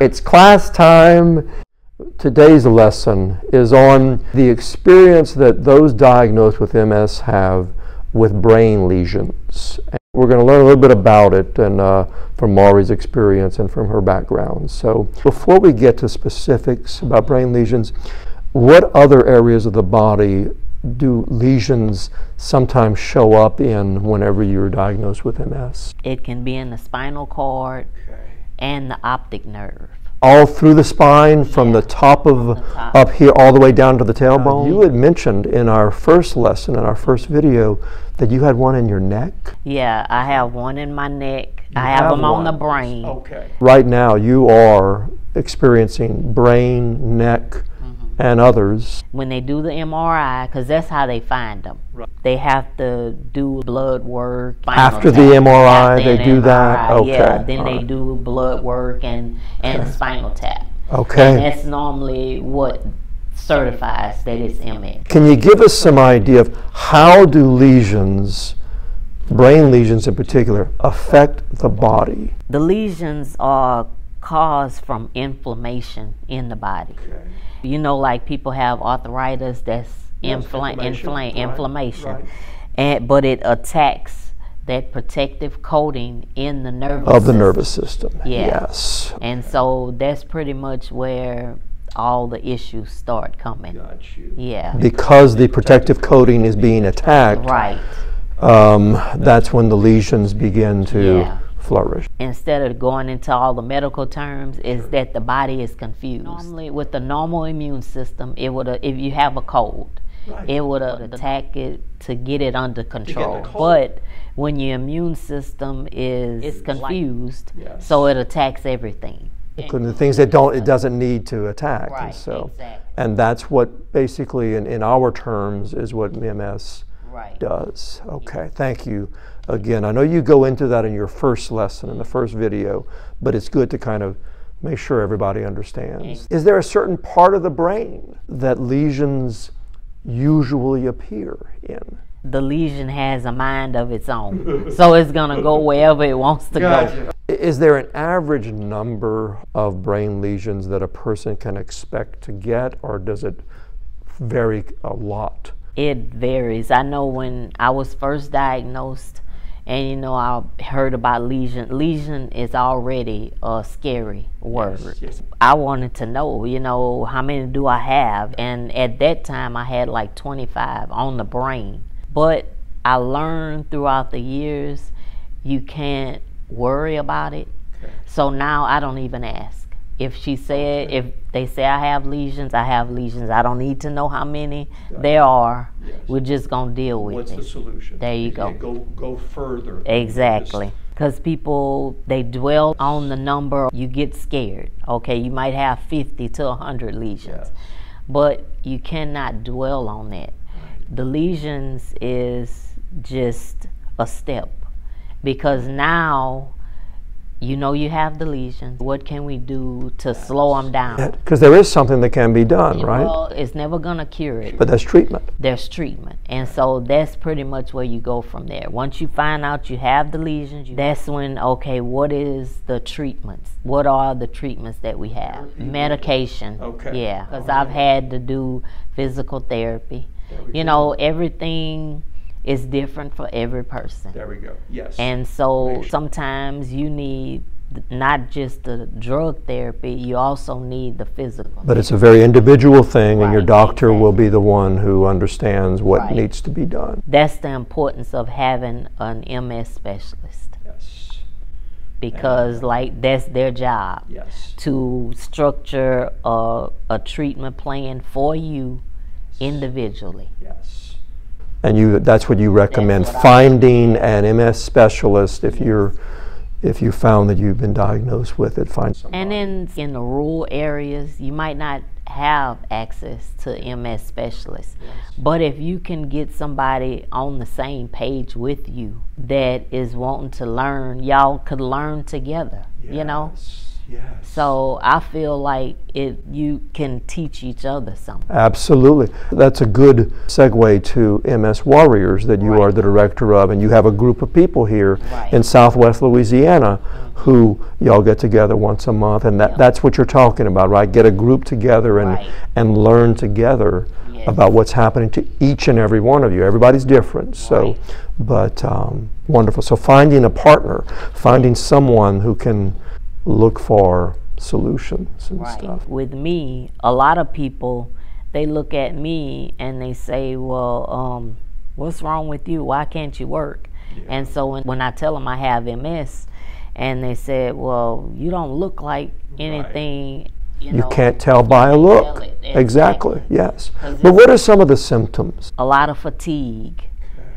It's class time. Today's lesson is on the experience that those diagnosed with MS have with brain lesions. And we're going to learn a little bit about it and from Mawri's experience and from her background. So before we get to specifics about brain lesions, what other areas of the body do lesions sometimes show up in whenever you're diagnosed with MS? It can be in the spinal cord and the optic nerve. All through the spine, from the top of up here all the way down to the tailbone? You had mentioned in our first lesson, in our first video, that you had one in your neck? Yeah, I have one in my neck. I have them on the brain. Okay. Right now you are experiencing brain, neck, and others. When they do the MRI, because that's how they find them. Right. They have to do blood work. After the MRI, they do that? Okay. Yeah, then they do blood work and spinal tap. Okay. And that's normally what certifies that it's MS. Can you give us some idea of how do lesions, brain lesions in particular, affect the body? The lesions are caused from inflammation in the body. Okay. You know, like people have arthritis, that's inflammation. Right. But it attacks that protective coating in the nervous system. Of the nervous system, yeah. Yes. And so that's pretty much where all the issues start coming. Got you. Yeah. Because the protective coating is being attacked, right. That's when the lesions begin to flourish. Instead of going into all the medical terms, is that the body is confused. Normally, with the normal immune system, it would, if you have a cold, it would attack it to get it under control. But when your immune system is confused, so it attacks everything. Including the things that it doesn't need to attack. Right, and so, exactly. And that's what basically, in our terms, is what MS does. Okay, thank you. Again, I know you go into that in your first lesson, in the first video, but it's good to kind of make sure everybody understands. Is there a certain part of the brain that lesions usually appear in? The lesion has a mind of its own, so it's going to go wherever it wants to go. Is there an average number of brain lesions that a person can expect to get, or does it vary a lot? It varies. I know when I was first diagnosed, and you know, I heard about lesion. Lesion is already a scary word. Yes. I wanted to know, you know, how many do I have? And at that time, I had like 25 on the brain. But I learned throughout the years, you can't worry about it. Okay. So now I don't even ask. If she said, if they say I have lesions, I have lesions. I don't need to know how many there are. Yes. We're just going to deal with it. What's the solution? There you go. Go further. Exactly. Because people, they dwell on the number. You get scared. Okay, you might have 50 to 100 lesions. Yes. But you cannot dwell on that. Right. The lesions is just a step. Because now, you know you have the lesions. What can we do to slow them down? Because there is something that can be done, right? Well, it's never going to cure it. But there's treatment. There's treatment. And so that's pretty much where you go from there. Once you find out you have the lesions, that's when, okay, what is the treatments? What are the treatments that we have? Medication. Okay. Yeah, because I've had to do physical therapy. You know, everything is different for every person. There we go. Yes. And so sometimes you need not just the drug therapy, you also need the physical. But it's a very individual thing, and your doctor will be the one who understands what needs to be done. That's the importance of having an MS specialist. Yes. Because like that's their job. Yes. To structure a treatment plan for you individually. Yes. And that's what you recommend, finding an MS specialist if you found that you've been diagnosed with it. Find somebody. And then in the rural areas, you might not have access to MS specialists. Yes. But if you can get somebody on the same page with you that is wanting to learn, y'all could learn together, you know? Yes. So I feel like you can teach each other something. Absolutely. That's a good segue to MS Warriors that you are the director of, and you have a group of people here in Southwest Louisiana who y'all get together once a month, and that's what you're talking about, right? Get a group together and learn together about what's happening to each and every one of you. Everybody's different, so, but wonderful. So finding a partner, finding someone who can look for solutions and stuff. With me, a lot of people, they look at me and they say, well, what's wrong with you? Why can't you work? And so when I tell them I have MS, and they said, well, you don't look like anything. You can't tell by a look. Exactly, yes. But what are some of the symptoms? A lot of fatigue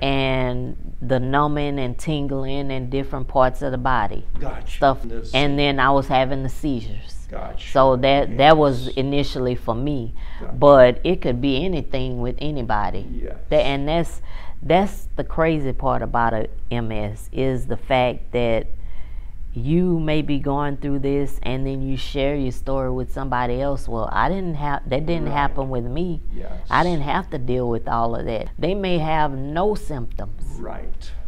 and the numbing and tingling in different parts of the body. Stuff. And then I was having the seizures. So that was initially for me. But it could be anything with anybody. And that's the crazy part about a MS, is the fact that you may be going through this and then you share your story with somebody else. Well, that didn't happen with me. I didn't have to deal with all of that. They may have no symptoms.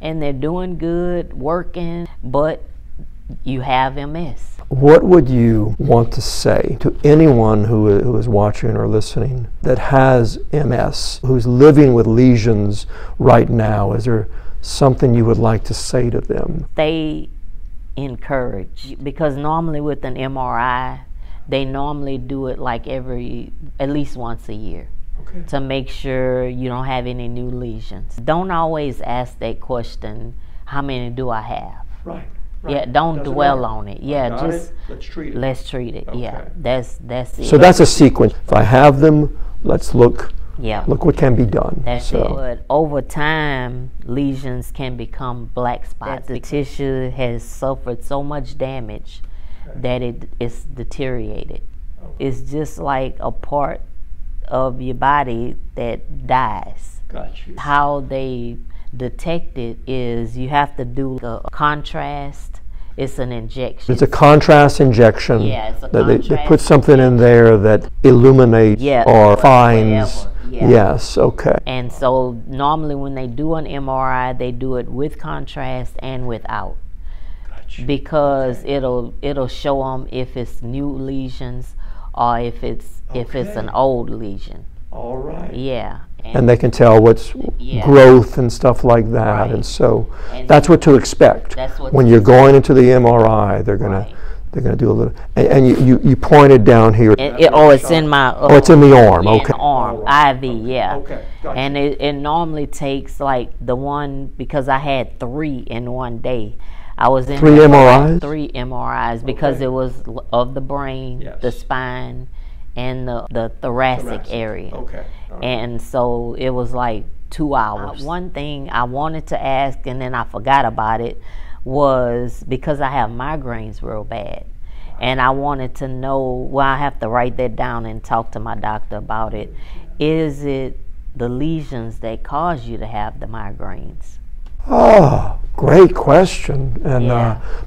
And they're doing good, working, but you have MS. What would you want to say to anyone who is watching or listening that has MS, who's living with lesions right now? Is there something you would like to say to them? Stay encouraged, because normally with an MRI, they normally do it like at least once a year to make sure you don't have any new lesions. Don't always ask that question, how many do I have? Yeah, don't dwell on it. Just let's treat it. Yeah, that's it. So that's a sequence. If I have them, let's look. Look what can be done. That's it. But over time, lesions can become black spots. The tissue has suffered so much damage that it's deteriorated. It's just like a part of your body that dies. How they detect it is you have to do a contrast. It's an injection. It's a contrast injection. It's a contrast. They put something in there that illuminates or finds. Yes, okay. And so normally when they do an MRI, they do it with contrast and without. Because it'll show them if it's new lesions or if it's an old lesion. All right. Yeah. And they can tell what's growth and stuff like that. And so that's what to expect. When you're going into the MRI, they're gonna do a little. And you pointed down here. It's in my. It's in the arm. Okay. Arm, IV. Okay. And it normally takes like because I had 3 in one day. I was in 3 MRIs. 3 MRIs because it was of the brain, the spine, and the thoracic area. And so it was like 2 hours. One thing I wanted to ask, and then I forgot about it, was because I have migraines real bad. And I wanted to know, well, I have to write that down and talk to my doctor about it. Is it the lesions that cause you to have the migraines? Oh, great question. And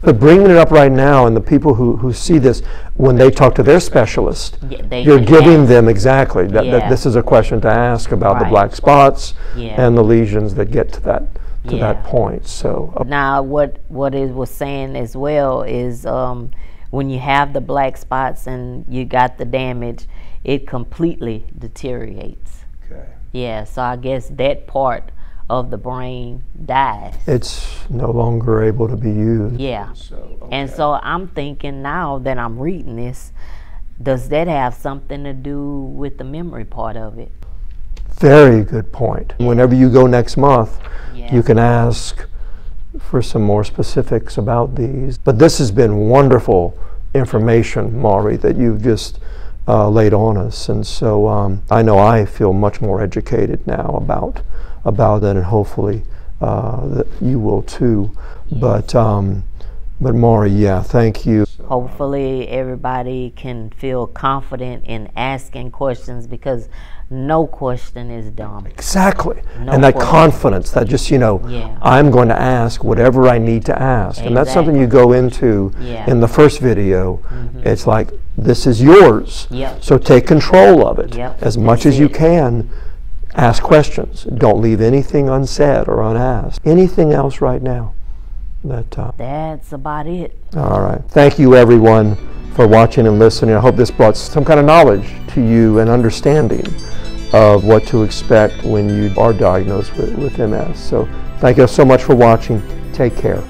but bringing it up right now, and the people who see this, when they talk to their specialist, you're giving them exactly that this is a question to ask about the black spots and the lesions that get to that point. So now what it was saying as well is when you have the black spots and you got the damage, it completely deteriorates. So I guess that part of the brain dies. It's no longer able to be used. And so I'm thinking now that I'm reading this, does that have something to do with the memory part of it? Very good point. Whenever you go next month, you can ask for some more specifics about these. But this has been wonderful information, Mawri, that you've just laid on us. And so I know I feel much more educated now about it, and hopefully that you will too. But Mawri, thank you. Hopefully everybody can feel confident in asking questions, because no question is dumb. Exactly. No and that question. confidence, that just, Yeah. I'm going to ask whatever I need to ask. And that's something you go into Yeah. in the first video. It's like, this is yours. Yep. So take control of it. Yep. As much as you can. Ask questions. Don't leave anything unsaid or unasked. Anything else right now? That's about it. All right. Thank you, everyone, for watching and listening. I hope this brought some kind of knowledge to you and understanding of what to expect when you are diagnosed with MS. So thank you so much for watching. Take care.